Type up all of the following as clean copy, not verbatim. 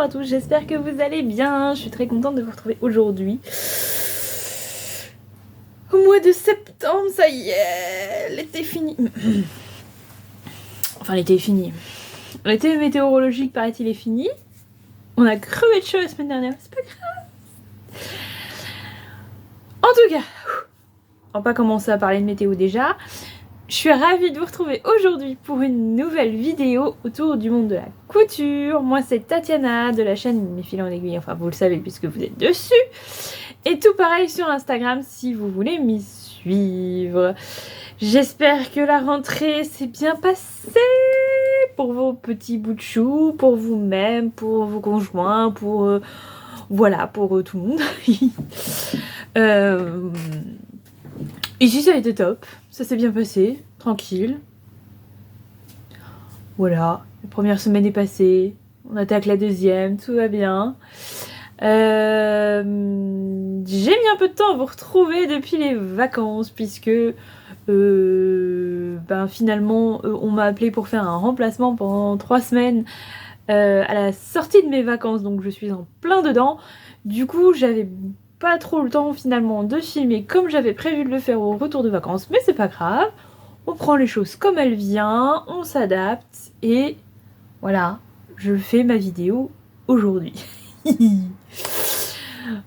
à tous, j'espère que vous allez bien. Je suis très contente de vous retrouver aujourd'hui. Au mois de septembre, ça y est, l'été est fini. Enfin, l'été est fini. L'été météorologique, paraît-il, est fini. On a crevé de chaud la semaine dernière, c'est pas grave. En tout cas, on va pas commencer à parler de météo déjà. Je suis ravie de vous retrouver aujourd'hui pour une nouvelle vidéo autour du monde de la couture. Moi, c'est Tatiana de la chaîne Mes Filets en Aiguille, enfin vous le savez puisque vous êtes dessus. Et tout pareil sur Instagram si vous voulez m'y suivre. J'espère que la rentrée s'est bien passée pour vos petits bouts de chou, pour vous-même, pour vos conjoints, pour... voilà, pour tout le monde. Ici ça a été top, ça s'est bien passé, tranquille. Voilà, la première semaine est passée, on attaque la deuxième, tout va bien. J'ai mis un peu de temps à vous retrouver depuis les vacances puisque finalement on m'a appelé pour faire un remplacement pendant 3 semaines à la sortie de mes vacances, donc je suis en plein dedans. Du coup j'avais pas trop le temps finalement de filmer comme j'avais prévu de le faire au retour de vacances, mais c'est pas grave, on prend les choses comme elles viennent, on s'adapte et voilà, je fais ma vidéo aujourd'hui.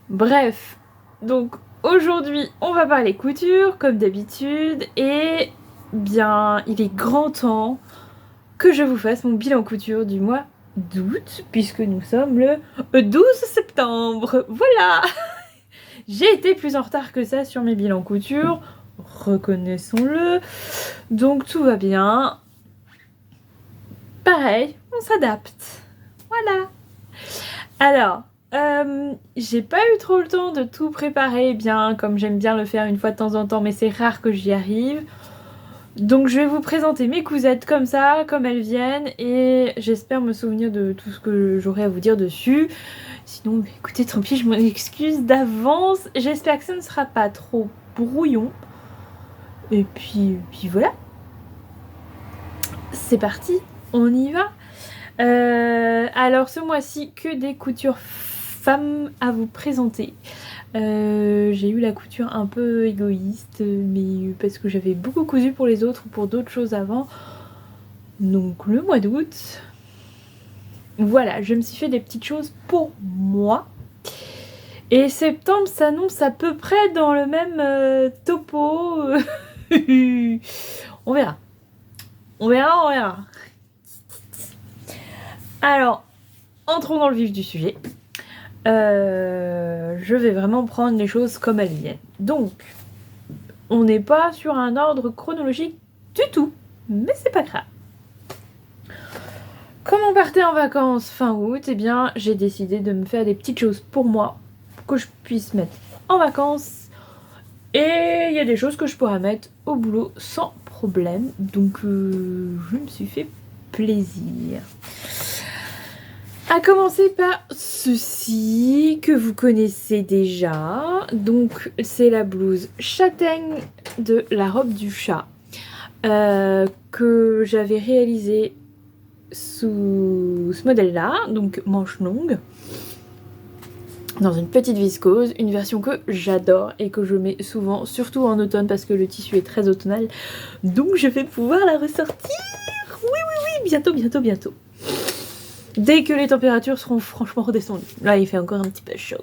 Bref, donc aujourd'hui on va parler couture comme d'habitude et bien il est grand temps que je vous fasse mon bilan couture du mois d'août puisque nous sommes le 12 septembre, voilà. J'ai été plus en retard que ça sur mes bilans couture, reconnaissons-le, donc tout va bien. Pareil, on s'adapte, voilà. Alors, j'ai pas eu trop le temps de tout préparer bien, comme j'aime bien le faire une fois de temps en temps, mais c'est rare que j'y arrive. Donc je vais vous présenter mes cousettes comme ça, comme elles viennent, et j'espère me souvenir de tout ce que j'aurai à vous dire dessus. Sinon, écoutez, tant pis, je m'en excuse d'avance. J'espère que ça ne sera pas trop brouillon. Et puis voilà. C'est parti, on y va. Alors ce mois-ci, que des coutures femmes à vous présenter. J'ai eu la couture un peu égoïste, mais parce que j'avais beaucoup cousu pour les autres ou pour d'autres choses avant. Donc le mois d'août, voilà, je me suis fait des petites choses pour moi. Et septembre s'annonce à peu près dans le même topo. On verra. On verra. Alors, entrons dans le vif du sujet. Je vais vraiment prendre les choses comme elles viennent. Donc, on n'est pas sur un ordre chronologique du tout, mais c'est pas grave. Comme on partait en vacances fin août, eh bien, j'ai décidé de me faire des petites choses pour moi, que je puisse mettre en vacances. Et il y a des choses que je pourrais mettre au boulot sans problème. Donc, je me suis fait plaisir. À commencer par ceci que vous connaissez déjà. Donc c'est la blouse châtaigne de la robe du chat que j'avais réalisée sous ce modèle là, donc manche longue, dans une petite viscose, une version que j'adore et que je mets souvent, surtout en automne parce que le tissu est très automnal, donc je vais pouvoir la ressortir. Oui, bientôt. Dès que les températures seront franchement redescendues. Là, il fait encore un petit peu chaud.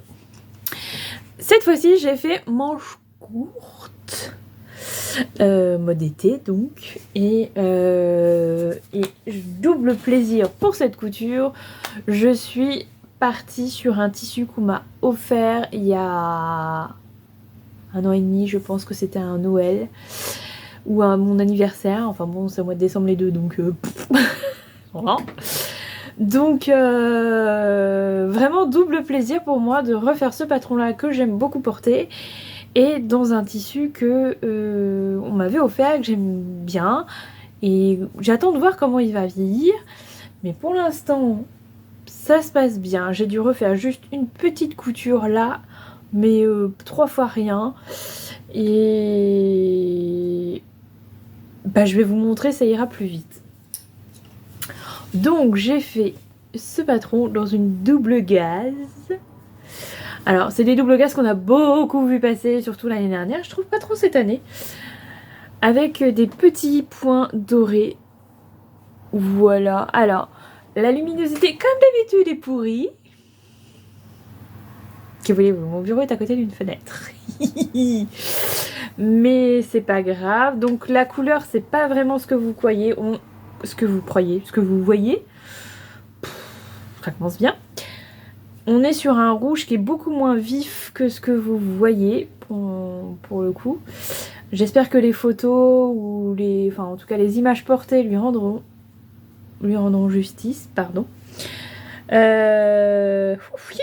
Cette fois-ci, j'ai fait manche courte. Mode été, donc. Et double plaisir pour cette couture. Je suis partie sur un tissu qu'on m'a offert il y a 1 an et demi. Je pense que c'était un Noël. Ou à mon anniversaire. Enfin bon, c'est au mois de décembre les deux, donc... voilà. Donc vraiment double plaisir pour moi de refaire ce patron là que j'aime beaucoup porter et dans un tissu que on m'avait offert, que j'aime bien, et j'attends de voir comment il va vieillir, mais pour l'instant ça se passe bien. J'ai dû refaire juste une petite couture là, mais 3 fois rien, et je vais vous montrer, ça ira plus vite. Donc j'ai fait ce patron dans une double gaze. Alors, c'est des doubles gazes qu'on a beaucoup vu passer, surtout l'année dernière. Je trouve pas trop cette année. Avec des petits points dorés. Voilà. Alors, la luminosité, comme d'habitude, est pourrie. Que voulez-vous, mon bureau est à côté d'une fenêtre. Mais c'est pas grave. Donc, la couleur, c'est pas vraiment ce que vous croyez. Ce que vous voyez. Ça commence bien. On est sur un rouge qui est beaucoup moins vif que ce que vous voyez pour le coup. J'espère que les photos ou en tout cas les images portées lui rendront justice, pardon. Il y a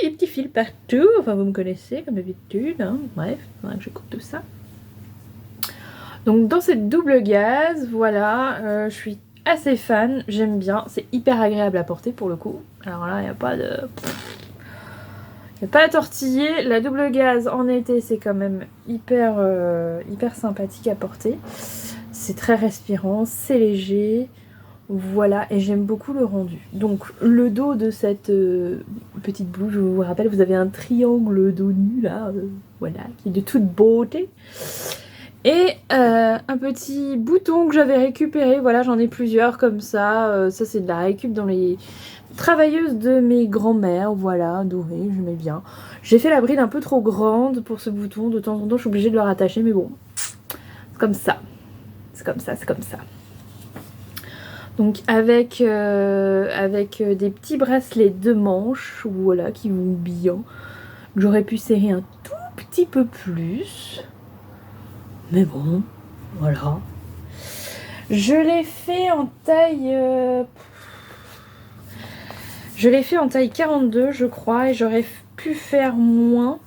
des petits fils partout, enfin vous me connaissez comme d'habitude, hein. Bref, il faudra que je coupe tout ça. Donc dans cette double gaze, voilà, je suis assez fan, j'aime bien, c'est hyper agréable à porter pour le coup. Alors là, il n'y a pas de... Il n'y a pas à tortiller. La double gaze en été, c'est quand même hyper sympathique à porter. C'est très respirant, c'est léger. Voilà, et j'aime beaucoup le rendu. Donc, le dos de cette petite blouse, je vous rappelle, vous avez un triangle dos nu, là, voilà, qui est de toute beauté. Et un petit bouton que j'avais récupéré, voilà, j'en ai plusieurs comme ça. Ça, c'est de la récup dans les travailleuses de mes grands-mères, voilà, doré, je mets bien. J'ai fait la bride un peu trop grande pour ce bouton, de temps en temps je suis obligée de le rattacher, mais bon, c'est comme ça. C'est comme ça, c'est comme ça. Donc avec des petits bracelets de manches, voilà, qui vont bien. J'aurais pu serrer un tout petit peu plus. Mais bon, voilà. Je l'ai fait en taille... Je l'ai fait en taille 42, je crois, et j'aurais pu faire moins.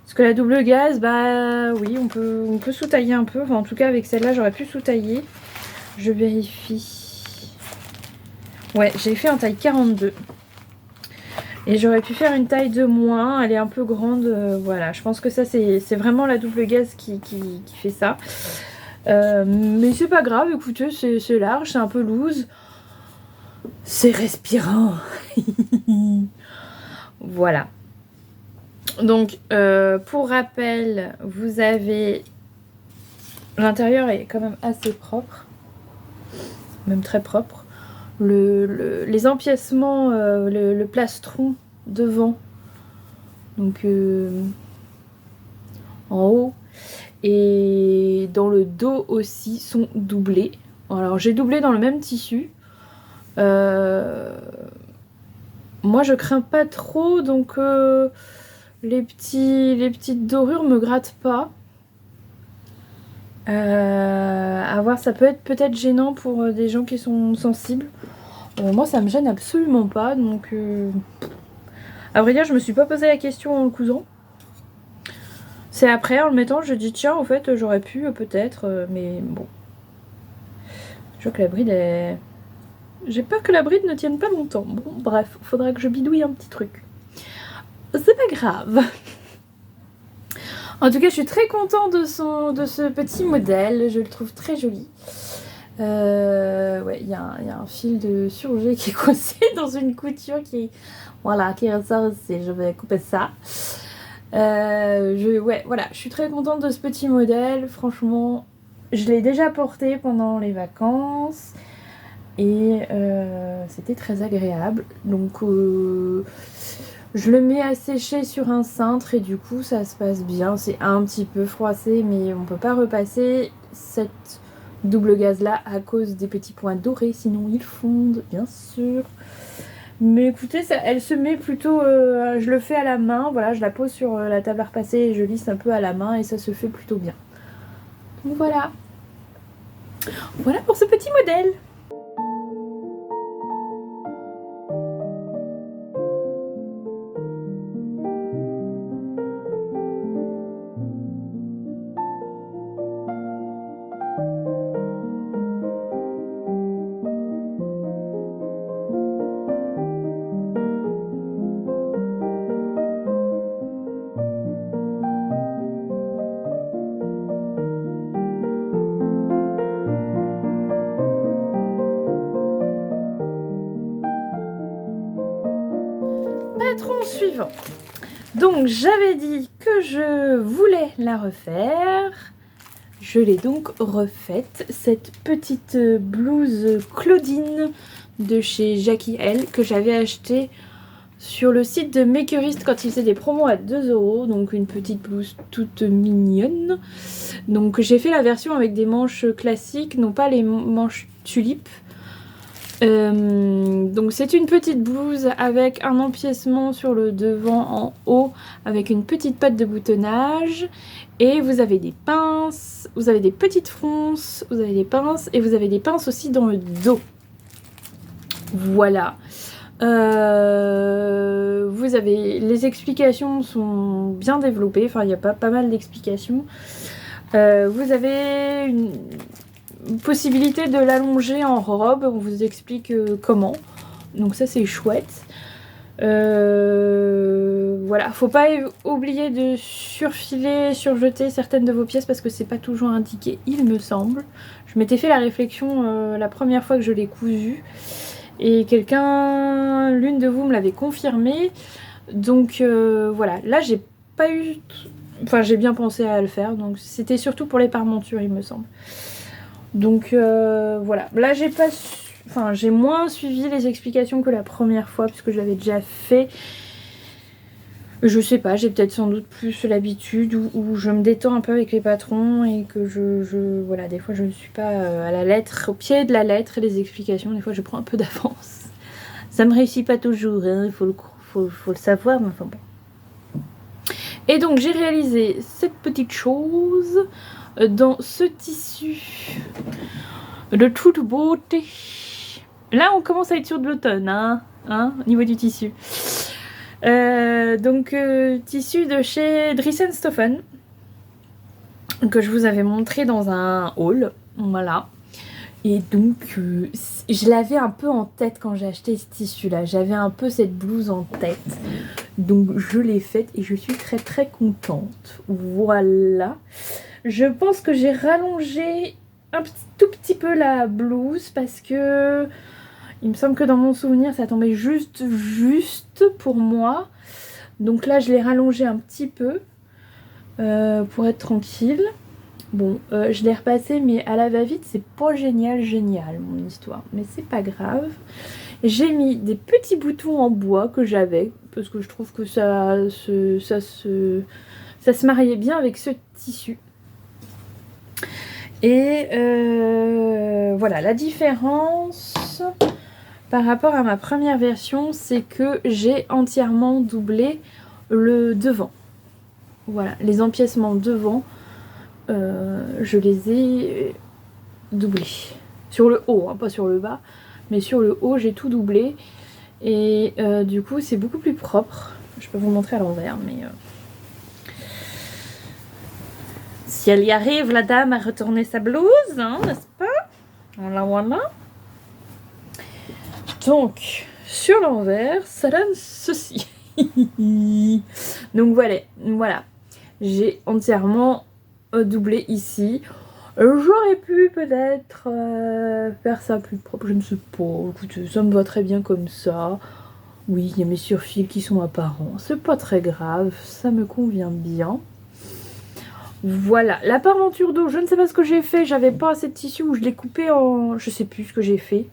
Parce que la double gaze, bah oui, on peut sous-tailler un peu. Enfin, en tout cas, avec celle-là, j'aurais pu sous-tailler. Je vérifie. Ouais, j'ai fait en taille 42. Et j'aurais pu faire une taille de moins. Elle est un peu grande. Voilà, je pense que ça, c'est vraiment la double gaze qui fait ça. Mais c'est pas grave, écoutez, c'est large, c'est un peu loose. C'est respirant. Voilà. Donc, pour rappel, vous avez... L'intérieur est quand même assez propre. Même très propre. Les empiècements, le plastron devant. Donc, en haut. Et dans le dos aussi sont doublés. Alors, j'ai doublé dans le même tissu. Moi, je crains pas trop, donc les petites dorures me grattent pas. À voir, ça peut être peut-être gênant pour des gens qui sont sensibles. Moi, ça me gêne absolument pas, donc à vrai dire, je me suis pas posé la question en le cousant. C'est après, en le mettant, je dis tiens, en fait, j'aurais pu peut-être, mais bon. Je vois que la bride est... J'ai peur que la bride ne tienne pas longtemps. Bon, bref, faudra que je bidouille un petit truc. C'est pas grave. En tout cas, je suis très contente de ce petit modèle. Je le trouve très joli. Ouais, il y a un fil de surgelé qui est coincé dans une couture qui ressort ici. Je vais couper ça. Ouais, voilà, je suis très contente de ce petit modèle. Franchement, je l'ai déjà porté pendant les vacances. Et c'était très agréable. Donc je le mets à sécher sur un cintre et du coup ça se passe bien. C'est un petit peu froissé, mais on peut pas repasser cette double gaze là à cause des petits points dorés, sinon ils fondent bien sûr. Mais écoutez, elle se met plutôt, je le fais à la main, voilà, je la pose sur la table à repasser et je lisse un peu à la main et ça se fait plutôt bien. Donc voilà. Voilà pour ce petit modèle. Donc j'avais dit que je voulais la refaire. Je l'ai donc refaite. Cette petite blouse Claudine de chez Jackie L que j'avais achetée sur le site de Makerist quand il faisait des promos à 2 €. Donc une petite blouse toute mignonne. Donc j'ai fait la version avec des manches classiques, non pas les manches tulipes. Donc c'est une petite blouse avec un empiècement sur le devant en haut avec une petite patte de boutonnage et vous avez des pinces, vous avez des petites fronces, vous avez des pinces et vous avez des pinces aussi dans le dos. Voilà. Vous avez les explications sont bien développées, enfin il y a pas mal d'explications. Vous avez une possibilité de l'allonger en robe, on vous explique comment, donc ça c'est chouette. Voilà, faut pas oublier de surfiler, surjeter certaines de vos pièces parce que c'est pas toujours indiqué, il me semble. Je m'étais fait la réflexion la première fois que je l'ai cousu et l'une de vous me l'avait confirmé, donc voilà, là j'ai pas eu, enfin j'ai bien pensé à le faire, donc c'était surtout pour les parmentures il me semble. Donc voilà, là j'ai moins suivi les explications que la première fois puisque je l'avais déjà fait. Je sais pas, j'ai peut-être sans doute plus l'habitude ou je me détends un peu avec les patrons et que voilà, des fois je ne suis pas à la lettre, au pied de la lettre et les explications, des fois je prends un peu d'avance. Ça me réussit pas toujours, hein, il faut le savoir, mais enfin bon. Et donc j'ai réalisé cette petite chose dans ce tissu de toute beauté. Là on commence à être sur de l'automne, hein, au niveau du tissu. Donc tissu de chez Dries & Stoffen que je vous avais montré dans un haul, voilà. Et donc je l'avais un peu en tête quand j'ai acheté ce tissu là, j'avais un peu cette blouse en tête, donc je l'ai faite et je suis très contente. Voilà, je pense que j'ai rallongé tout petit peu la blouse parce que il me semble que dans mon souvenir ça tombait juste pour moi, donc là je l'ai rallongé un petit peu pour être tranquille. Bon, je l'ai repassé, mais à la va-vite, c'est pas génial mon histoire. Mais c'est pas grave. J'ai mis des petits boutons en bois que j'avais, parce que je trouve que ça se mariait bien avec ce tissu. Et voilà, la différence par rapport à ma première version, c'est que j'ai entièrement doublé le devant. Voilà, les empiècements devant. Je les ai doublés sur le haut, hein, pas sur le bas, mais sur le haut j'ai tout doublé et du coup c'est beaucoup plus propre. Je peux vous montrer à l'envers, mais si elle y arrive, la dame a retourné sa blouse, hein, n'est-ce pas? Voilà. Donc sur l'envers ça donne ceci. Donc voilà, j'ai entièrement doublé ici. J'aurais pu peut-être faire ça plus propre, je ne sais pas. Écoutez, ça me va très bien comme ça. Oui, il y a mes surfils qui sont apparents, c'est pas très grave, ça me convient bien. Voilà, la parmenture dos, je ne sais pas ce que j'ai fait, j'avais pas assez de tissu ou je l'ai coupé en... Je sais plus ce que j'ai fait.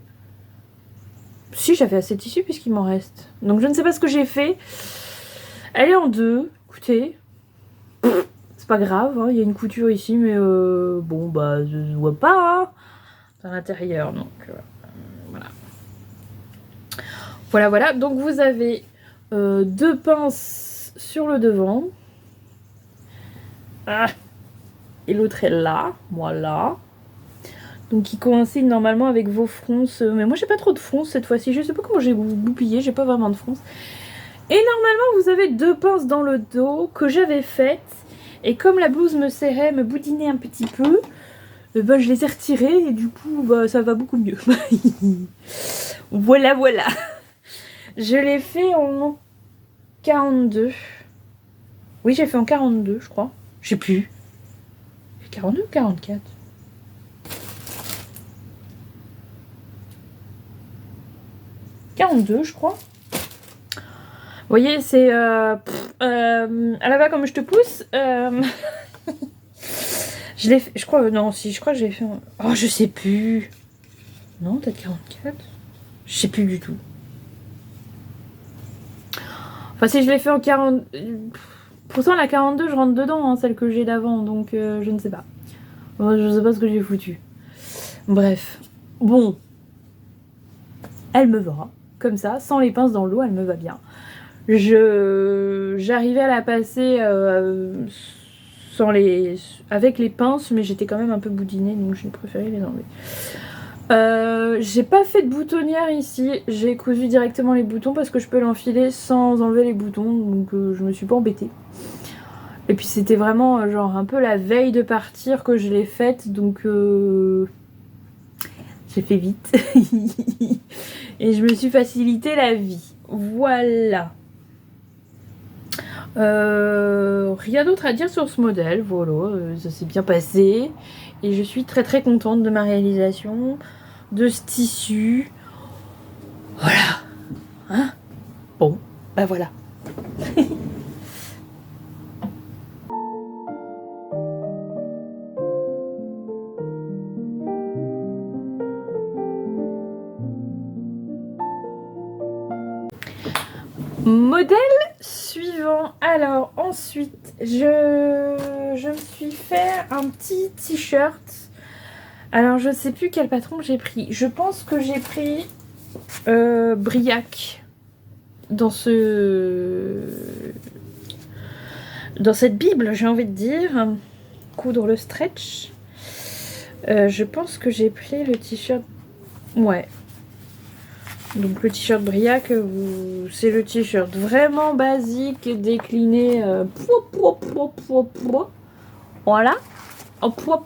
Si, j'avais assez de tissu puisqu'il m'en reste. Donc je ne sais pas ce que j'ai fait. Elle est en deux, écoutez. C'est pas grave, hein, il y a une couture ici, mais bon, bah, je vois pas, hein, à l'intérieur, donc voilà. Donc vous avez deux pinces sur le devant. Ah, et l'autre est là, voilà. Donc qui coïncide normalement avec vos fronces. Mais moi, j'ai pas trop de fronces cette fois-ci. Je sais pas comment j'ai goupillé, j'ai pas vraiment de fronces. Et normalement, vous avez deux pinces dans le dos que j'avais faites. Et comme la blouse me serrait, me boudinait un petit peu, ben je les ai retirées et du coup bah, ça va beaucoup mieux. Voilà. Je l'ai fait en 42. Oui, j'ai fait en 42, je crois. Je sais plus. 42 ou 44 ? 42, je crois. Vous voyez, c'est à la va comme je te pousse. Je l'ai fait, je crois, non, si, je crois que j'ai fait. Oh, je sais plus. Non, peut-être 44. Je sais plus du tout. Enfin, si je l'ai fait en 40. Pourtant, la 42, je rentre dedans, hein, celle que j'ai d'avant, donc je ne sais pas. Je sais pas ce que j'ai foutu. Bref. Bon. Elle me va. Comme ça, sans les pinces dans l'eau, elle me va bien. J'arrivais à la passer avec les pinces, mais j'étais quand même un peu boudinée, donc j'ai préféré les enlever. J'ai pas fait de boutonnière ici, j'ai cousu directement les boutons parce que je peux l'enfiler sans enlever les boutons, donc je me suis pas embêtée. Et puis c'était vraiment genre un peu la veille de partir que je l'ai faite, donc j'ai fait vite. Et je me suis facilité la vie. Voilà. Rien d'autre à dire sur ce modèle, voilà, ça s'est bien passé et je suis très très contente de ma réalisation, de ce tissu, voilà, hein, bon, bah voilà. Modèle suivant. Alors ensuite je me suis fait un petit t-shirt. Alors je sais plus quel patron j'ai pris. Je pense que j'ai pris Briac dans cette bible, j'ai envie de dire. Coudre le stretch. Je pense que j'ai pris le t-shirt. Ouais. Donc le t-shirt Briac, c'est le t-shirt vraiment basique, décliné. Voilà. En poids.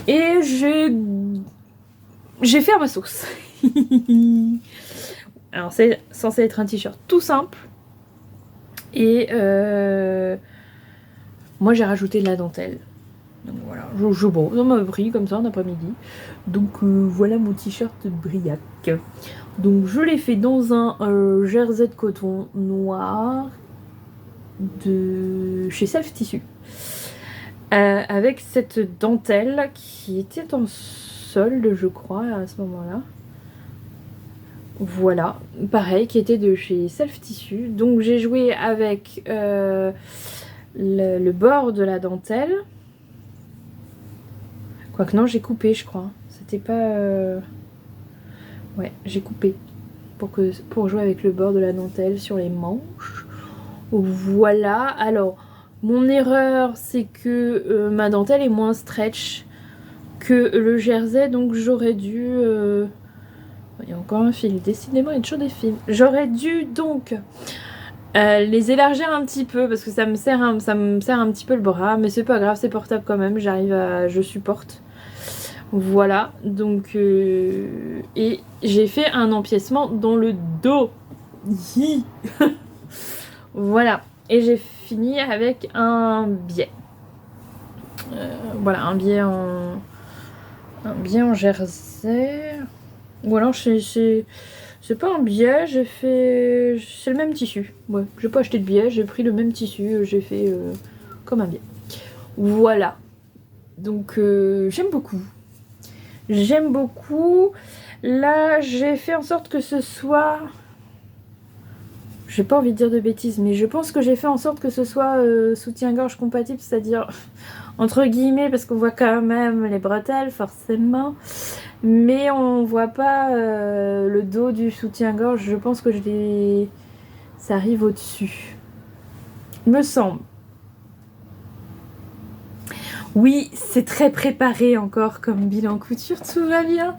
Et j'ai fait à ma sauce. Alors c'est censé être un t-shirt tout simple. Et moi j'ai rajouté de la dentelle. Donc voilà, bon, ça m'a pris comme ça en après-midi. Donc voilà mon t-shirt Briac. Donc je l'ai fait dans un jersey de coton noir de chez Self Tissu. Avec cette dentelle qui était en solde, je crois, à ce moment-là. Voilà, pareil, qui était de chez Self Tissu. Donc j'ai joué avec le bord de la dentelle. Quoique non, j'ai coupé, je crois. C'était pas... Ouais, j'ai coupé. Pour jouer avec le bord de la dentelle sur les manches. Voilà. Alors, mon erreur, c'est que ma dentelle est moins stretch que le jersey. Donc j'aurais dû... Il y a encore un fil. Décidément, il y a toujours des fils. J'aurais dû donc... les élargir un petit peu parce que ça me serre un petit peu le bras, mais c'est pas grave, c'est portable quand même, je supporte. Voilà, donc et j'ai fait un empiècement dans le dos. Voilà, et j'ai fini avec un biais. Voilà, un biais en jersey. Ou alors c'est pas un biais, j'ai fait... C'est le même tissu. Ouais, j'ai pas acheté de biais, j'ai pris le même tissu, j'ai fait comme un biais. Voilà. Donc j'aime beaucoup. J'aime beaucoup. Là, j'ai fait en sorte que ce soit... J'ai pas envie de dire de bêtises, mais je pense que j'ai fait en sorte que ce soit soutien-gorge compatible, c'est-à-dire entre guillemets, parce qu'on voit quand même les bretelles, forcément. Mais on voit pas le dos du soutien-gorge. Je pense que ça arrive au-dessus. Me semble. Oui, c'est très préparé encore comme bilan couture, tout va bien.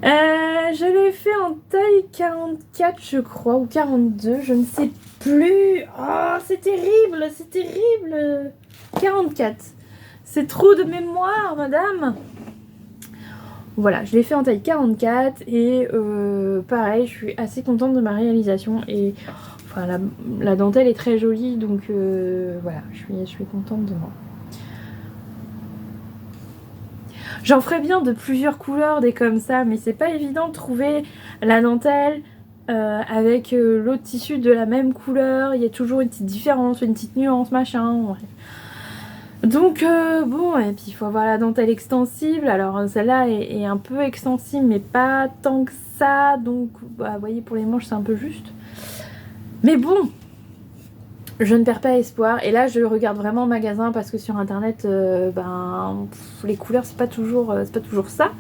Je l'ai fait en taille 44, je crois, ou 42, je ne sais plus. Oh, c'est terrible, c'est terrible. 44. C'est trop de mémoire, madame. Voilà, je l'ai fait en taille 44 et pareil, je suis assez contente de ma réalisation et enfin la dentelle est très jolie, donc voilà, je suis contente de moi. J'en ferais bien de plusieurs couleurs, des comme ça, mais c'est pas évident de trouver la dentelle avec l'autre tissu de la même couleur. Il y a toujours une petite différence, une petite nuance, machin. Ouais. Donc bon, et puis il faut avoir la dentelle extensible. Alors celle-là est un peu extensible, mais pas tant que ça. Donc bah, vous voyez, pour les manches c'est un peu juste. Mais bon, je ne perds pas espoir. Et là je regarde vraiment en magasin parce que sur internet, les couleurs c'est pas toujours ça.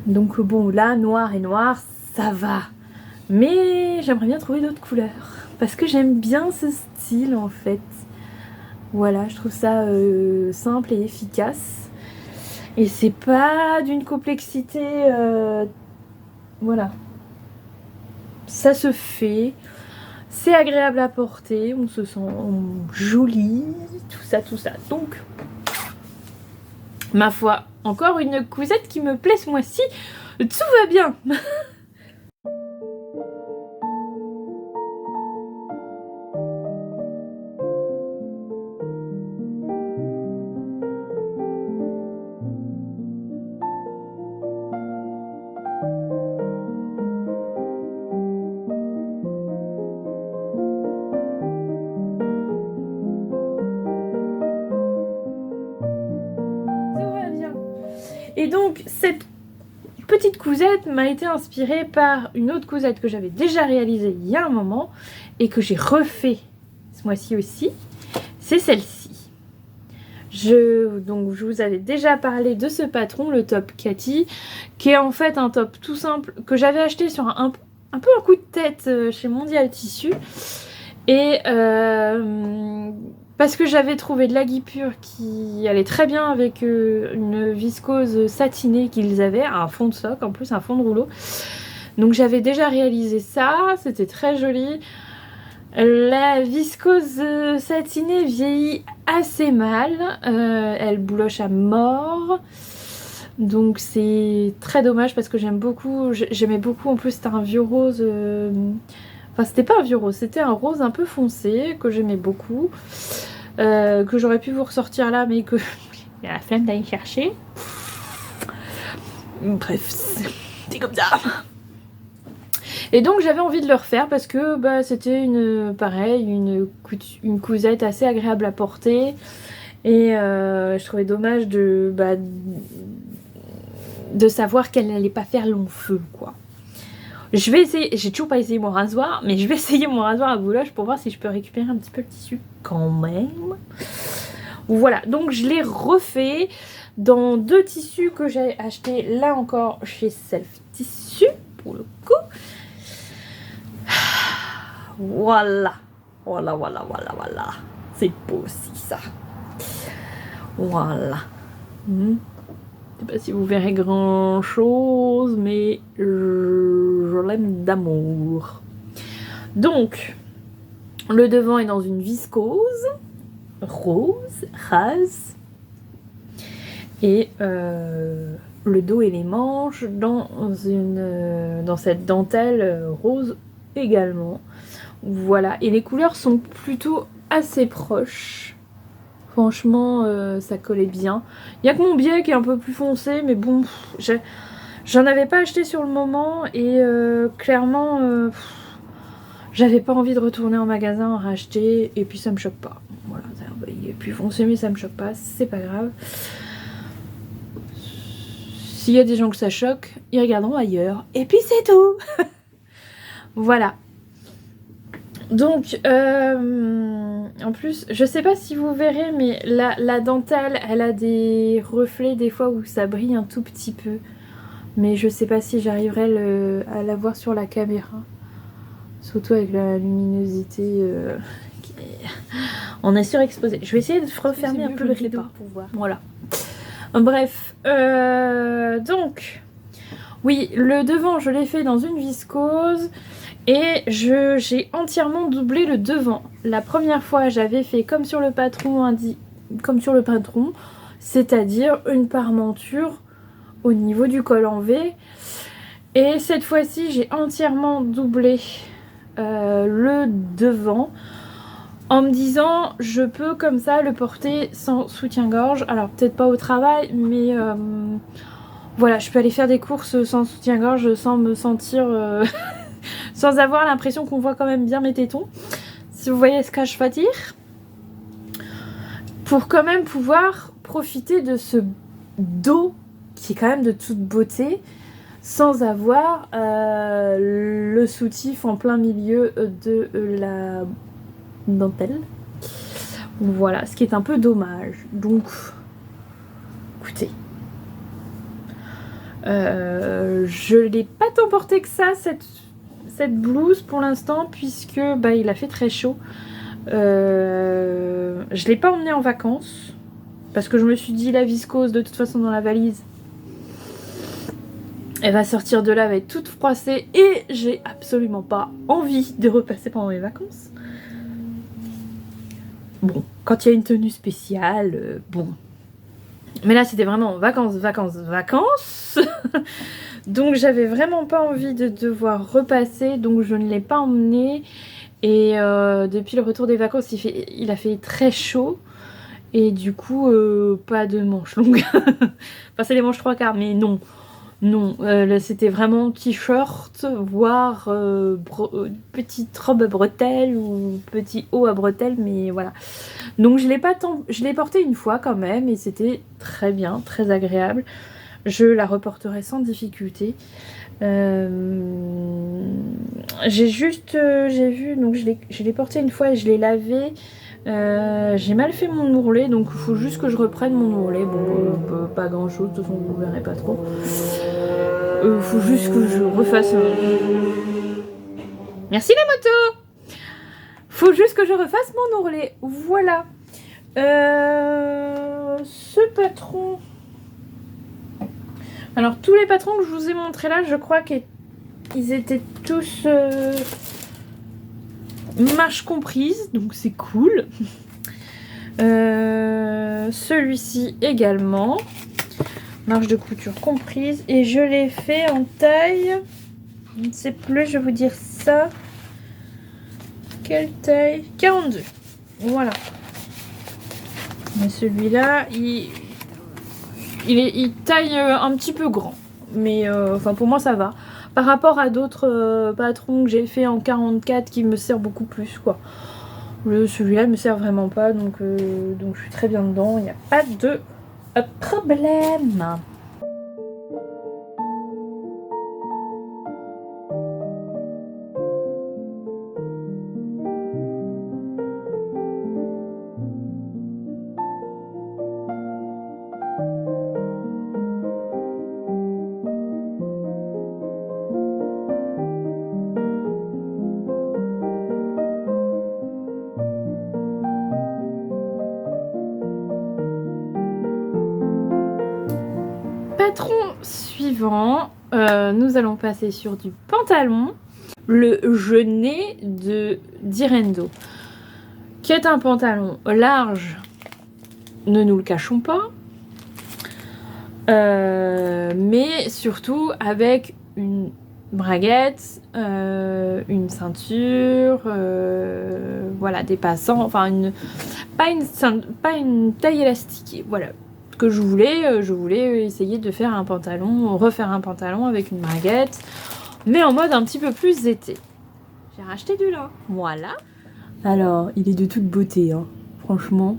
Donc bon, là noir et noir, ça va. Mais j'aimerais bien trouver d'autres couleurs parce que j'aime bien ce style en fait. Voilà, je trouve ça simple et efficace. Et c'est pas d'une complexité. Voilà. Ça se fait. C'est agréable à porter. On se sent joli. Tout ça, tout ça. Donc, ma foi, encore une cousette qui me plaît ce mois-ci. Tout va bien. Et donc cette petite cousette m'a été inspirée par une autre cousette que j'avais déjà réalisée il y a un moment et que j'ai refait ce mois-ci aussi. C'est celle-ci. Donc je vous avais déjà parlé de ce patron, le top Cathy, qui est en fait un top tout simple que j'avais acheté sur un peu un coup de tête chez Mondial Tissu. Et parce que j'avais trouvé de la guipure qui allait très bien avec une viscose satinée qu'ils avaient, un fond de soc en plus, un fond de rouleau. Donc j'avais déjà réalisé ça, c'était très joli. La viscose satinée vieillit assez mal, elle bouloche à mort. Donc c'est très dommage parce que j'aimais beaucoup, en plus c'était un vieux rose... Enfin, c'était pas un vieux rose, c'était un rose un peu foncé que j'aimais beaucoup. Que j'aurais pu vous ressortir là, mais que il y a la flemme d'aller chercher. Bref, c'est comme ça. Et donc j'avais envie de le refaire parce que c'était une cousette assez agréable à porter. Et je trouvais dommage de savoir qu'elle n'allait pas faire long feu, quoi. Je vais essayer, j'ai toujours pas essayé mon rasoir, mais je vais essayer mon rasoir à bouloche pour voir si je peux récupérer un petit peu le tissu quand même. Voilà, donc je l'ai refait dans 2 tissus que j'ai acheté là encore chez Self Tissu pour le coup. Voilà, voilà, voilà, voilà, voilà. C'est beau aussi ça. Voilà. Je sais pas si vous verrez grand chose, mais je l'aime d'amour. Donc, le devant est dans une viscose rose. Et le dos et les manches dans cette dentelle rose également. Voilà, et les couleurs sont plutôt assez proches. Franchement, ça collait bien. Il n'y a que mon biais qui est un peu plus foncé, mais bon, j'en avais pas acheté sur le moment et clairement, j'avais pas envie de retourner en magasin en racheter et puis ça me choque pas. Voilà, il est plus foncé, mais ça me choque pas, c'est pas grave. S'il y a des gens que ça choque, ils regarderont ailleurs et puis c'est tout. Voilà. Donc, en plus, je sais pas si vous verrez, mais la dentelle, elle a des reflets des fois où ça brille un tout petit peu. Mais je sais pas si j'arriverai à la voir sur la caméra. Surtout avec la luminosité qui est... On est surexposé. Je vais essayer de refermer un peu le rideau pour voir. Voilà. Bref, donc, oui, le devant, je l'ai fait dans une viscose. Et j'ai entièrement doublé le devant. La première fois, j'avais fait comme sur le patron, c'est-à-dire une parmenture au niveau du col en V. Et cette fois-ci, j'ai entièrement doublé le devant en me disant je peux comme ça le porter sans soutien-gorge. Alors peut-être pas au travail, mais voilà, je peux aller faire des courses sans soutien-gorge sans me sentir sans avoir l'impression qu'on voit quand même bien mes tétons, si vous voyez ce que je veux dire, pour quand même pouvoir profiter de ce dos qui est quand même de toute beauté, sans avoir le soutif en plein milieu de la dentelle. Voilà, ce qui est un peu dommage. Donc, écoutez, je l'ai pas tant porté que ça, cette blouse pour l'instant, puisque bah, il a fait très chaud. Je l'ai pas emmenée en vacances, parce que je me suis dit la viscose de toute façon dans la valise, elle va sortir de là, elle va être toute froissée, et j'ai absolument pas envie de repasser pendant mes vacances. Bon, quand il y a une tenue spéciale, bon. Mais là, c'était vraiment vacances, vacances, vacances. Donc, j'avais vraiment pas envie de devoir repasser, donc je ne l'ai pas emmené. Et depuis le retour des vacances, il a fait très chaud. Et du coup, pas de manches longues. Enfin, c'est les manches 3/4, mais non. Non, c'était vraiment t-shirt, voire petite robe à bretelles ou petit haut à bretelles, mais voilà. Donc je l'ai porté une fois quand même et c'était très bien, très agréable. Je la reporterai sans difficulté. J'ai vu, donc je l'ai porté une fois et je l'ai lavé. J'ai mal fait mon ourlet, donc il faut juste que je reprenne mon ourlet. Bon, pas grand chose, de toute façon vous verrez pas trop. Faut juste que je refasse. Merci la moto. Faut juste que je refasse mon ourlet. Voilà. Ce patron. Alors tous les patrons que je vous ai montrés là, je crois qu'ils étaient tous marche comprise, donc c'est cool. Celui-ci également, marge de couture comprise, et je l'ai fait en taille, je ne sais plus, je vais vous dire ça, quelle taille, 42, voilà. Mais celui-là, il taille un petit peu grand, mais enfin pour moi ça va. Par rapport à d'autres patrons que j'ai fait en 44 qui me servent beaucoup plus, quoi. Celui-là me sert vraiment pas, donc je suis très bien dedans, il n'y a pas de problème. Patron suivant, nous allons passer sur du pantalon, le Jeunet de Direndo, qui est un pantalon large, ne nous le cachons pas, mais surtout avec une braguette, une ceinture, voilà, des passants, enfin pas une taille élastique, voilà. Que je voulais essayer de faire un pantalon, refaire un pantalon avec une braguette, mais en mode un petit peu plus été. J'ai racheté du lin, voilà. Alors, il est de toute beauté, hein, franchement.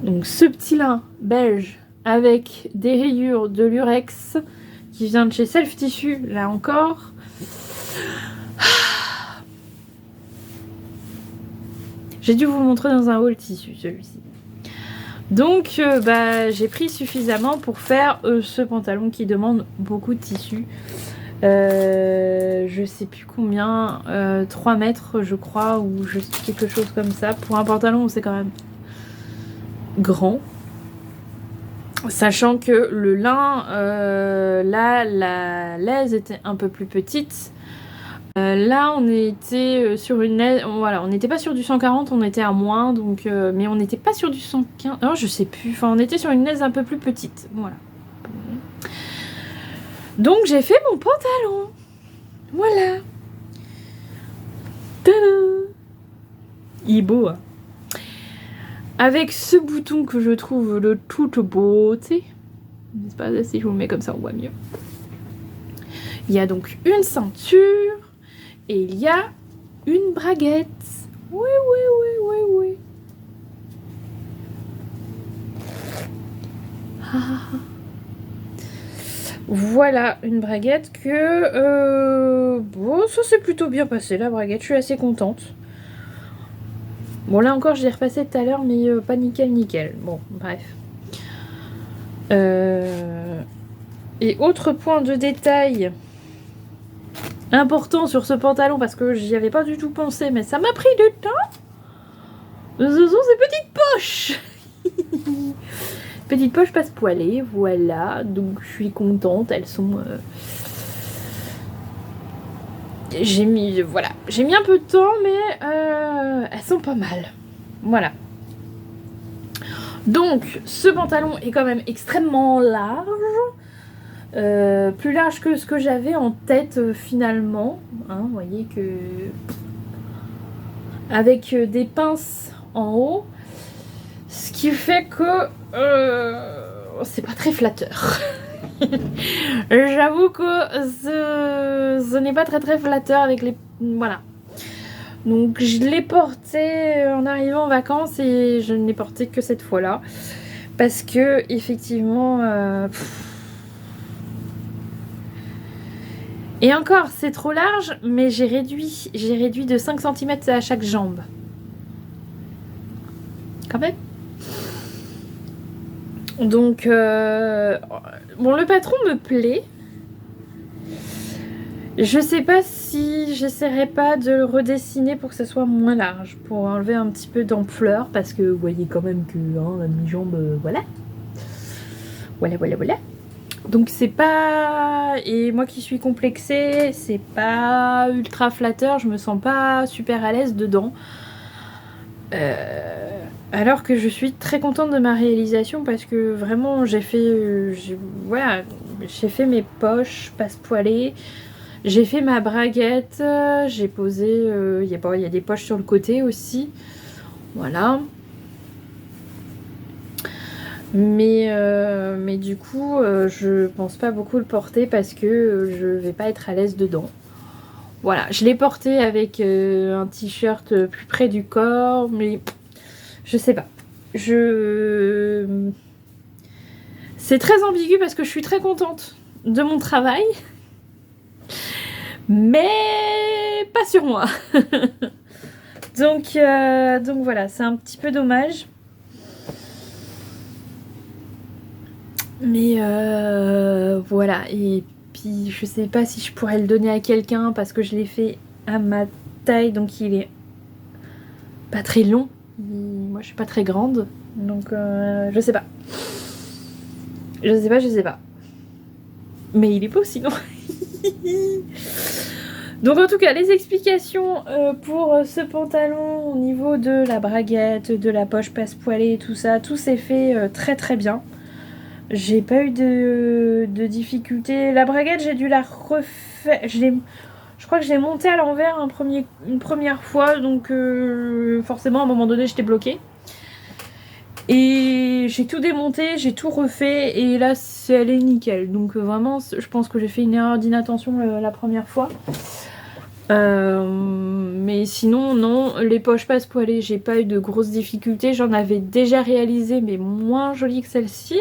Donc ce petit lin beige avec des rayures de lurex qui vient de chez Self Tissu, là encore. J'ai dû vous le montrer dans un haul tissu, celui-ci. Donc j'ai pris suffisamment pour faire ce pantalon qui demande beaucoup de tissu. Je sais plus combien, 3 mètres je crois, ou quelque chose comme ça. Pour un pantalon c'est quand même grand. Sachant que le lin, là la laise était un peu plus petite. Là on était sur une laine, voilà, on n'était pas sur du 140, on était à moins, donc mais on n'était pas sur du 115, non je sais plus, enfin on était sur une laine un peu plus petite, voilà. Donc j'ai fait mon pantalon, voilà. Tadam, il est beau, hein. Avec ce bouton que je trouve de toute beauté, n'est-ce pas, si je vous le mets comme ça on voit mieux. Il y a donc une ceinture et il y a une braguette. Oui, oui, oui, oui, oui. Ah. Voilà, une braguette que... bon, ça s'est plutôt bien passé, la braguette. Je suis assez contente. Bon, là encore, je l'ai repassé tout à l'heure, mais pas nickel, nickel. Bon, bref. Et autre point de détail important sur ce pantalon, parce que j'y avais pas du tout pensé, mais ça m'a pris du temps. Ce sont ces petites poches. Petites poches passe-poilées, voilà. Donc je suis contente, elles sont... J'ai mis un peu de temps, mais elles sont pas mal. Voilà. Donc ce pantalon est quand même extrêmement large. Plus large que ce que j'avais en tête finalement. Hein, vous voyez que... avec des pinces en haut. Ce qui fait que c'est pas très flatteur. J'avoue que ce n'est pas très flatteur avec les... Voilà. Donc je l'ai porté en arrivant en vacances et je ne l'ai porté que cette fois-là. Parce que effectivement... Et encore, c'est trop large, mais j'ai réduit de 5 cm à chaque jambe. Quand même. Donc, bon, le patron me plaît. Je sais pas si j'essaierai pas de le redessiner pour que ça soit moins large, pour enlever un petit peu d'ampleur, parce que vous voyez quand même que hein, la demi-jambe, voilà. Voilà. Donc c'est pas... Et moi qui suis complexée, c'est pas ultra flatteur, je me sens pas super à l'aise dedans. Alors que je suis très contente de ma réalisation parce que vraiment j'ai fait... j'ai fait mes poches passe-poilées, j'ai fait ma braguette, j'ai posé... Il y a des poches sur le côté aussi. Voilà. Mais du coup, je pense pas beaucoup le porter parce que je vais pas être à l'aise dedans. Voilà, je l'ai porté avec un t-shirt plus près du corps, mais je sais pas. C'est très ambigu parce que je suis très contente de mon travail, mais pas sur moi. Donc voilà, c'est un petit peu dommage. Mais voilà, et puis je sais pas si je pourrais le donner à quelqu'un parce que je l'ai fait à ma taille, donc il est pas très long. Moi je suis pas très grande, donc je sais pas. Je sais pas. Mais il est beau sinon. Donc en tout cas, les explications pour ce pantalon au niveau de la braguette, de la poche passe-poilée, tout ça, tout s'est fait très bien. J'ai pas eu de difficultés. La braguette, j'ai dû la refaire. Je crois que je l'ai montée à l'envers une première fois, donc forcément à un moment donné j'étais bloquée. Et j'ai tout démonté, j'ai tout refait et là elle est nickel. Donc vraiment, je pense que j'ai fait une erreur d'inattention la première fois. Mais sinon non, les poches passe-poilées, j'ai pas eu de grosses difficultés. J'en avais déjà réalisé, mais moins jolies que celle-ci.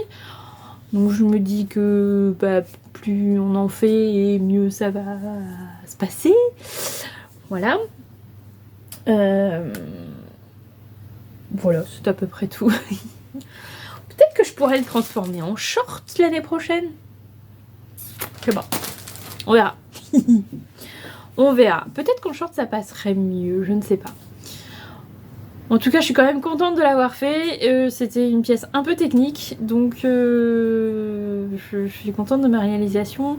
Donc je me dis que bah, plus on en fait et mieux ça va se passer. Voilà. Voilà, c'est à peu près tout. Peut-être que je pourrais le transformer en short l'année prochaine. Je sais pas. On verra. On verra. Peut-être qu'en short ça passerait mieux, je ne sais pas. En tout cas, je suis quand même contente de l'avoir fait. C'était une pièce un peu technique, donc je suis contente de ma réalisation.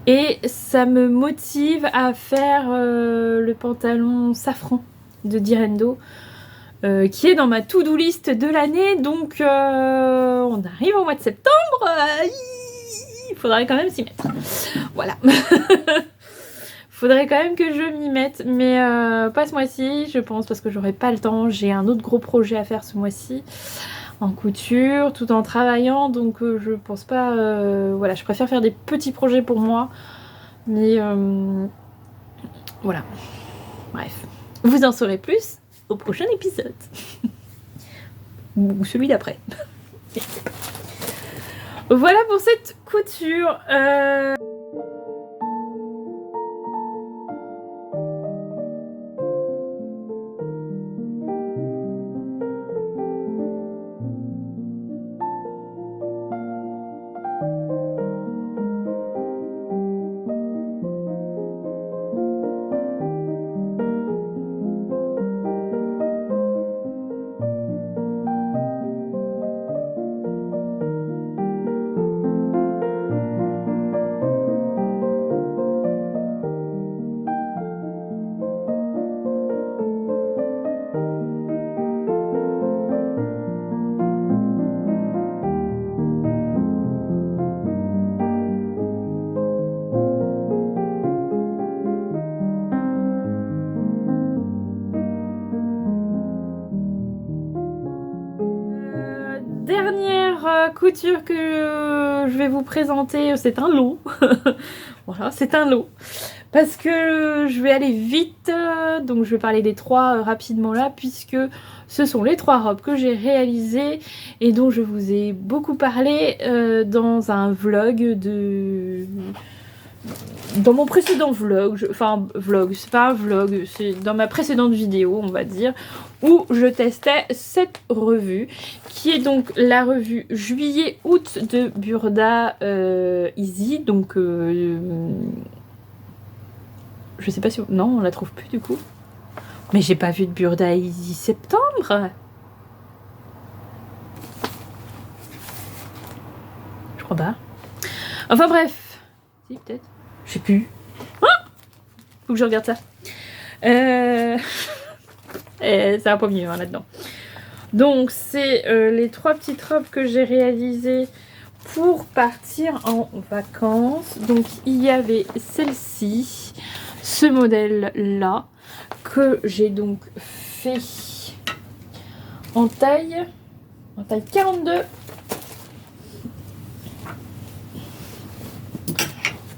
Et ça me motive à faire le pantalon safran de Direndo, qui est dans ma to-do list de l'année. Donc on arrive au mois de septembre. Il faudrait quand même s'y mettre. Voilà. Faudrait quand même que je m'y mette, mais pas ce mois-ci, je pense, parce que j'aurai pas le temps. J'ai un autre gros projet à faire ce mois-ci, en couture, tout en travaillant, donc je pense pas... voilà, je préfère faire des petits projets pour moi, mais Voilà. Bref. Vous en saurez plus au prochain épisode. Ou celui d'après. Voilà pour cette couture. Dernière couture que je vais vous présenter, c'est un lot. Voilà, c'est un lot. Parce que je vais aller vite, donc je vais parler des trois rapidement là, puisque ce sont les 3 robes que j'ai réalisées et dont je vous ai beaucoup parlé dans un vlog dans mon précédent vlog, c'est pas un vlog, c'est dans ma précédente vidéo, on va dire, où je testais cette revue, qui est donc la revue juillet-août de Burda Easy, donc je sais pas si... Non, on la trouve plus du coup. Mais j'ai pas vu de Burda Easy septembre. Je crois pas. Enfin bref. Si, peut-être. Je sais plus. Ah, faut que je regarde ça. Ça va pas mieux hein, là-dedans. Donc c'est les 3 petites robes que j'ai réalisées pour partir en vacances. Donc il y avait celle-ci, ce modèle-là, que j'ai donc fait en taille 42.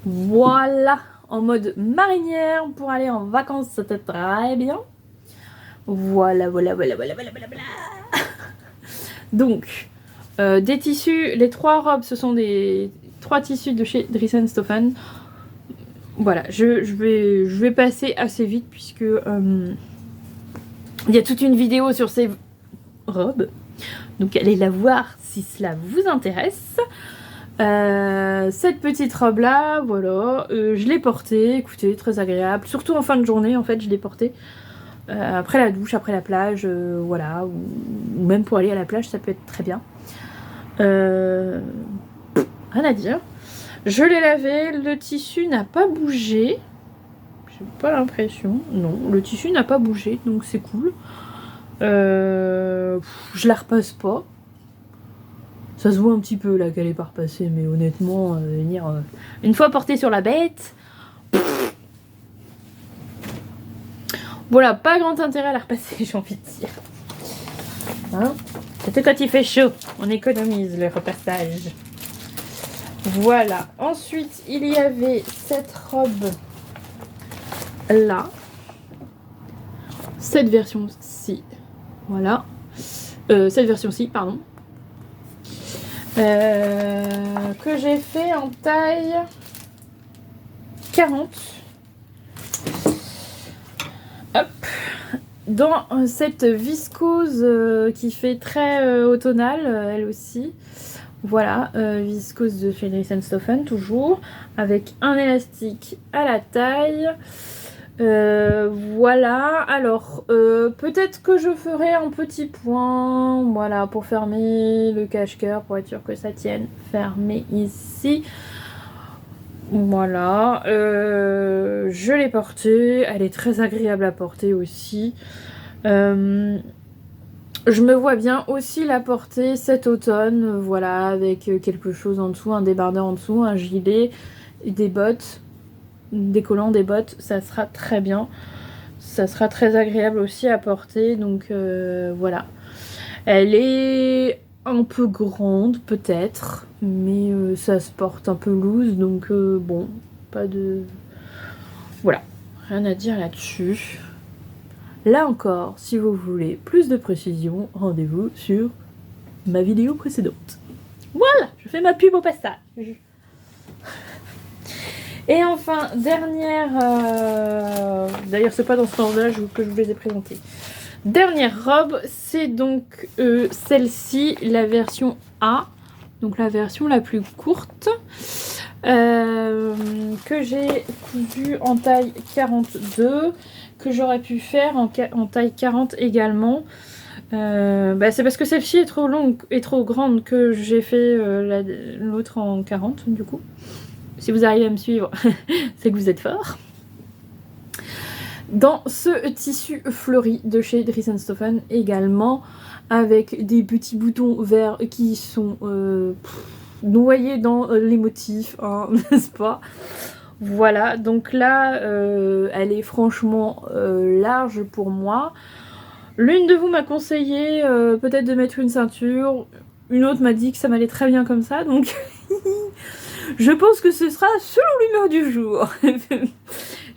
Voilà, en mode marinière pour aller en vacances, c'était très bien. Voilà. Donc, des tissus, les 3 robes, ce sont des 3 tissus de chez Dries & Stephen. Voilà, je vais passer assez vite puisque il y a toute une vidéo sur ces robes. Donc allez la voir si cela vous intéresse. Cette petite robe là, voilà, je l'ai portée, écoutez, très agréable, surtout en fin de journée en fait je l'ai portée, après la douche, après la plage, voilà, ou même pour aller à la plage ça peut être très bien, rien à dire. Je l'ai lavé, le tissu n'a pas bougé, j'ai pas l'impression, non, le tissu n'a pas bougé donc c'est cool, je la repasse pas. Ça se voit un petit peu là qu'elle est pas repassée, mais honnêtement, une fois portée sur la bête, voilà, pas grand intérêt à la repasser, j'ai envie de dire. Hein, c'était quand il fait chaud, on économise le repassage. Voilà, ensuite il y avait cette robe là, cette version-ci, voilà, cette version-ci, pardon. Que j'ai fait en taille 40. Hop. Dans cette viscose qui fait très automnale, elle aussi. Voilà, viscose de chez Dries & Stephen, toujours, avec un élastique à la taille. Voilà, alors peut-être que je ferai un petit point, voilà, pour fermer le cache-cœur, pour être sûr que ça tienne fermé ici. Voilà, je l'ai portée, elle est très agréable à porter aussi. Je me vois bien aussi la porter cet automne, voilà, avec quelque chose en dessous, un débardeur en dessous, un gilet, des bottes. Des collants, des bottes, ça sera très bien, ça sera très agréable aussi à porter, donc voilà. Elle est un peu grande peut-être, mais ça se porte un peu loose, donc bon, pas de... Voilà, Rien à dire là-dessus. Là encore, si vous voulez plus de précision, rendez-vous sur ma vidéo précédente. Voilà, je fais ma pub au passage. Et enfin, dernière... D'ailleurs, c'est pas dans ce ordre-là que je vous les ai présentés. Dernière robe, c'est donc celle-ci, la version A. Donc la version la plus courte. Que j'ai cousue en taille 42. Que j'aurais pu faire en taille 40 également. C'est parce que celle-ci est trop longue et trop grande que j'ai fait l'autre en 40 du coup. Si vous arrivez à me suivre, c'est que vous êtes fort. Dans ce tissu fleuri de chez Dries & Stephen également, avec des petits boutons verts qui sont noyés dans les motifs, hein, n'est-ce pas? Voilà, donc là, elle est franchement large pour moi. L'une de vous m'a conseillé peut-être de mettre une ceinture, une autre m'a dit que ça m'allait très bien comme ça, donc je pense que ce sera selon l'humeur du jour.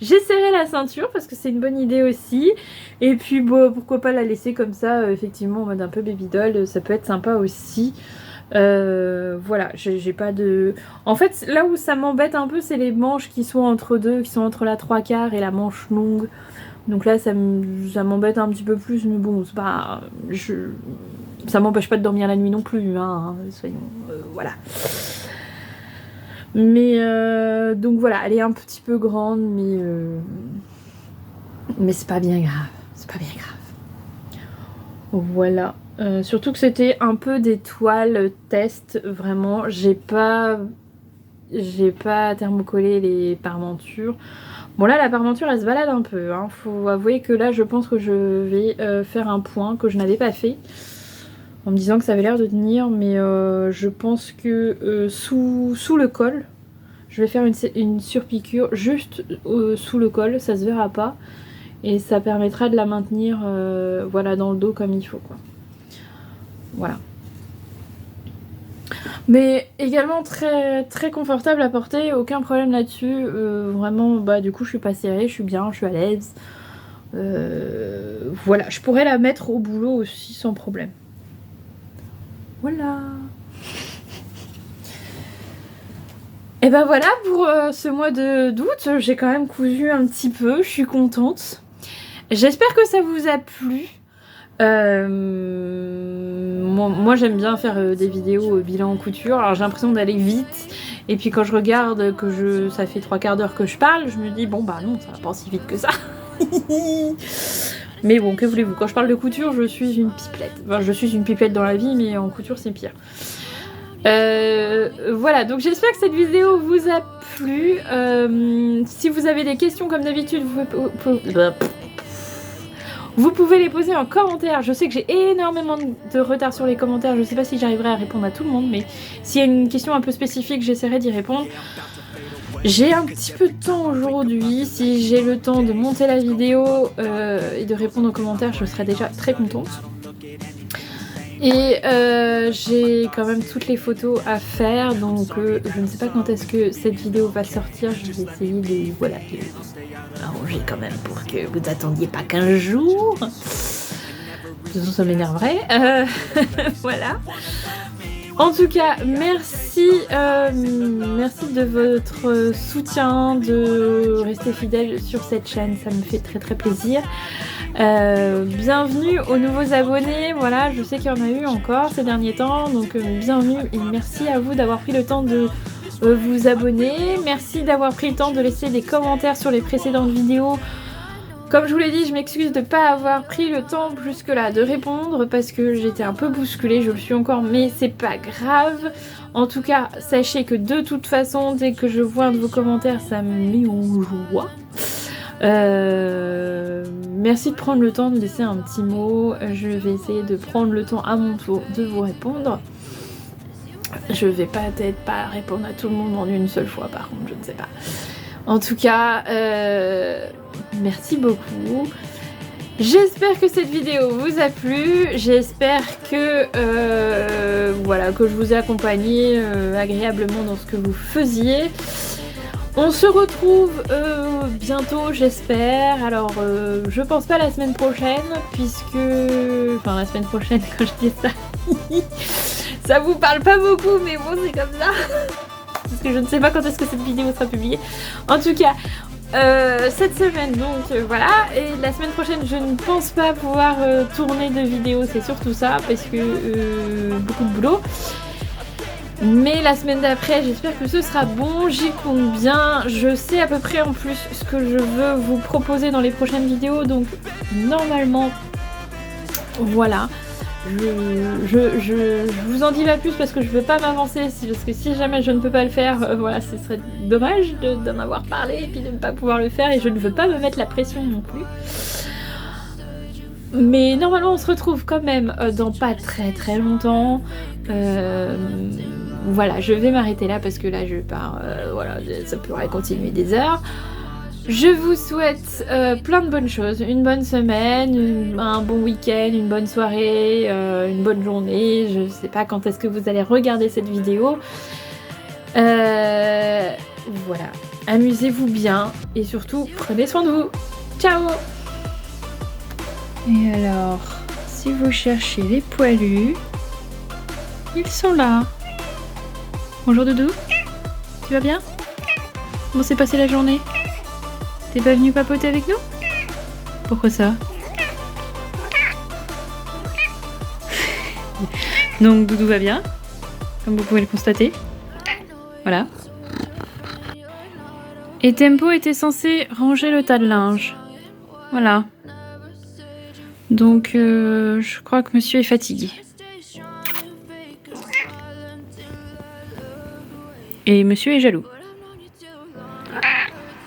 J'essaierai la ceinture parce que c'est une bonne idée aussi. Et puis bon, pourquoi pas la laisser comme ça, effectivement en mode un peu baby doll, ça peut être sympa aussi. Voilà, j'ai pas de... En fait, là où ça m'embête un peu, c'est les manches qui sont entre deux, qui sont entre la 3/4 et la manche longue. Donc là, ça m'embête un petit peu plus, mais bon, c'est pas... Ça m'empêche pas de dormir la nuit non plus, hein, soyons... voilà. Mais donc voilà, elle est un petit peu grande, mais c'est pas bien grave. C'est pas bien grave. Voilà. Surtout que c'était un peu des toiles test, vraiment. J'ai pas thermocollé les parmentures. Bon là, la parmenture, elle se balade un peu. Hein. Faut avouer que là, je pense que je vais faire un point que je n'avais pas fait. En me disant que ça avait l'air de tenir, mais je pense que sous le col, je vais faire une surpiqûre juste sous le col, ça se verra pas. Et ça permettra de la maintenir voilà, dans le dos comme il faut, quoi. Voilà. Mais également très, très confortable à porter, aucun problème là-dessus. Vraiment, bah du coup je suis pas serrée, je suis bien, je suis à l'aise. Voilà, je pourrais la mettre au boulot aussi sans problème. Voilà. Et ben voilà pour ce mois d'août, j'ai quand même cousu un petit peu, je suis contente. J'espère que ça vous a plu. Moi j'aime bien faire des vidéos bilan couture, alors j'ai l'impression d'aller vite. Et puis quand je regarde que ça fait 3/4 d'heure que je parle, je me dis bon bah non, ça va pas aussi vite que ça. Mais bon, que voulez-vous, quand je parle de couture, je suis une pipelette. Enfin, je suis une pipelette dans la vie, mais en couture, c'est pire. Voilà, donc j'espère que cette vidéo vous a plu. Si vous avez des questions, comme d'habitude, vous pouvez les poser en commentaire. Je sais que j'ai énormément de retard sur les commentaires. Je sais pas si j'arriverai à répondre à tout le monde, mais s'il y a une question un peu spécifique, j'essaierai d'y répondre. J'ai un petit peu de temps aujourd'hui. Si j'ai le temps de monter la vidéo et de répondre aux commentaires, je serai déjà très contente. Et j'ai quand même toutes les photos à faire, donc je ne sais pas quand est-ce que cette vidéo va sortir. Je vais essayer de arranger quand même pour que vous attendiez pas 15 jours. De toute façon, ça m'énerverait. Voilà. En tout cas, merci de votre soutien, de rester fidèle sur cette chaîne, ça me fait très très plaisir. Bienvenue aux nouveaux abonnés, voilà, je sais qu'il y en a eu encore ces derniers temps, donc bienvenue et merci à vous d'avoir pris le temps de vous abonner. Merci d'avoir pris le temps de laisser des commentaires sur les précédentes vidéos. Comme je vous l'ai dit, je m'excuse de ne pas avoir pris le temps jusque-là de répondre parce que j'étais un peu bousculée, je le suis encore, mais c'est pas grave. En tout cas, sachez que de toute façon, dès que je vois un de vos commentaires, ça me met en joie. Merci de prendre le temps de laisser un petit mot. Je vais essayer de prendre le temps à mon tour de vous répondre. Je vais peut-être pas répondre à tout le monde en une seule fois, par contre, je ne sais pas. En tout cas, merci beaucoup. J'espère que cette vidéo vous a plu. J'espère que voilà, que je vous ai accompagné agréablement dans ce que vous faisiez. On se retrouve bientôt, j'espère. Alors, je pense pas la semaine prochaine, puisque... Enfin, la semaine prochaine, quand je dis ça, ça vous parle pas beaucoup, mais bon, c'est comme ça. Parce que je ne sais pas quand est-ce que cette vidéo sera publiée. En tout cas, cette semaine, donc voilà. Et la semaine prochaine, je ne pense pas pouvoir tourner de vidéo, c'est surtout ça, parce que beaucoup de boulot. Mais la semaine d'après, j'espère que ce sera bon, j'y compte bien. Je sais à peu près en plus ce que je veux vous proposer dans les prochaines vidéos, donc normalement, voilà. Je vous en dis pas plus parce que je veux pas m'avancer, parce que si jamais je ne peux pas le faire, voilà, ce serait dommage d'en avoir parlé et puis de ne pas pouvoir le faire, et je ne veux pas me mettre la pression non plus. Mais normalement on se retrouve quand même dans pas très longtemps. Voilà, je vais m'arrêter là parce que là je pars, voilà, ça pourrait continuer des heures. Je vous souhaite plein de bonnes choses, une bonne semaine, un bon week-end, une bonne soirée, une bonne journée. Je sais pas quand est-ce que vous allez regarder cette vidéo. Voilà, amusez-vous bien et surtout prenez soin de vous. Ciao! Et alors, si vous cherchez les poilus, ils sont là. Bonjour Doudou, tu vas bien? Comment s'est passée la journée? T'es pas venu papoter avec nous? Pourquoi ça? Donc Doudou va bien, comme vous pouvez le constater. Voilà. Et Tempo était censé ranger le tas de linge. Voilà. Donc je crois que monsieur est fatigué. Et monsieur est jaloux.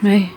Ouais.